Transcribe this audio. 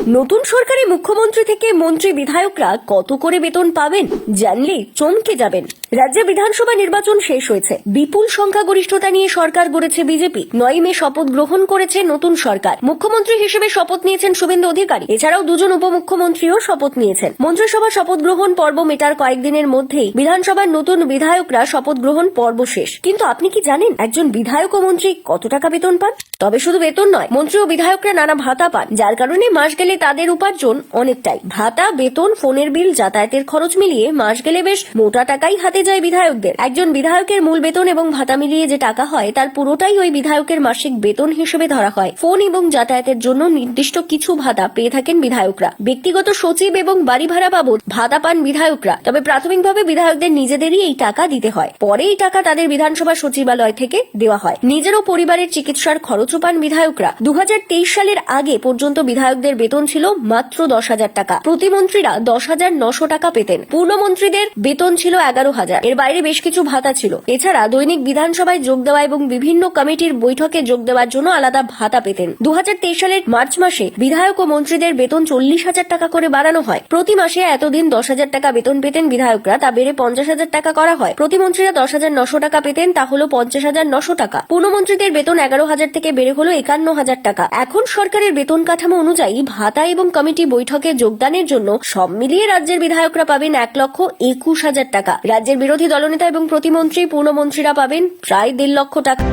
নতুন সরকারি মুখ্যমন্ত্রী থেকে মন্ত্রী বিধায়করা কত করে বেতন পাবেন জানলে চমকে যাবেন। রাজ্যে বিধানসভা নির্বাচন শেষ হয়েছে, বিপুল সংখ্যাগরিষ্ঠতা নিয়ে সরকার গড়েছে বিজেপি। 9 মে শপথ গ্রহণ করেছে নতুন সরকার। মুখ্যমন্ত্রী হিসেবে শপথ নিয়েছেন শুভেন্দু অধিকারী। এছাড়াও দুজন উপমুখ্যমন্ত্রীও শপথ নিয়েছেন। মন্ত্রিসভা শপথ গ্রহণ পর্ব মেটার কয়েকদিনের মধ্যেই বিধানসভার নতুন বিধায়করা শপথ গ্রহণ পর্ব শেষ। কিন্তু আপনি কি জানেন একজন বিধায়ক ও মন্ত্রী কত টাকা বেতন পান? তবে শুধু বেতন নয়, মন্ত্রী ও বিধায়করা নানা ভাতা পান, যার কারণে মাস গেলে তাদের উপার্জন অনেকটাই। ভাতা, বেতন, ফোনের বিল, যাতায়াতের খরচ মিলিয়ে মাস গেলে বেশ মোটা টাকাই হাতে যায় বিধায়কদের। একজন বিধায়কের মূল বেতন এবং ভাতা মিলিয়ে যে টাকা হয় তার পুরোটাই ওই বিধায়কের মাসিক বেতন হিসেবে ধরা হয়। ফোন এবং যাতায়াতের জন্য নির্দিষ্ট কিছু ভাতা পেয়ে থাকেন বিধায়করা। ব্যক্তিগত সচিব এবং বাড়ি ভাড়া বাবদ ভাতা পান বিধায়করা। তবে প্রাথমিকভাবে বিধায়কদের নিজেদেরই এই টাকা দিতে হয়, পরে এই টাকা তাদের বিধানসভা সচিবালয় থেকে দেওয়া হয়। নিজের ও পরিবারের চিকিৎসার খরচও পান বিধায়করা। 2023 সালের আগে পর্যন্ত বিধায়কদের বেতন ছিল মাত্র 10,000 টাকা। প্রতিমন্ত্রীরা 10,900 টাকা পেতেন। পূর্ণমন্ত্রীদের বেতন ছিল 11,000। এর বাইরে বেশ কিছু ভাতা ছিল। এছাড়া দৈনিক বিধানসভায় যোগ দেওয়া এবং বিভিন্ন কমিটির বৈঠকে যোগ দেওয়ার জন্য আলাদা ভাতা পেতেন। 2023 সালের মার্চ মাসে বিধায়ক ও মন্ত্রীদের বেতন 40,000 টাকা করে বাড়ানো হয়। প্রতি মাসে এতদিন 10,000 টাকা বেতন পেতেন বিধায়করা, তা বেড়ে 50,000 টাকা করা হয়। প্রতিমন্ত্রীরা 10,900 টাকা পেতেন, তা হলো 50,900 টাকা। পূর্ণমন্ত্রীদের বেতন 11,000 থেকে বেড়ে হলো 51,000 টাকা। এখন সরকারের বেতন কাঠামো অনুযায়ী ভাতা এবং কমিটি বৈঠকে যোগদানের জন্য সব মিলিয়ে রাজ্যের বিধায়করা পাবেন 1,21,000 টাকা। রাজ্যের বিরোধী দলনেতা এবং প্রতিমন্ত্রী, পূর্ণমন্ত্রীরা পাবেন প্রায় 1.5 লক্ষ টাকা।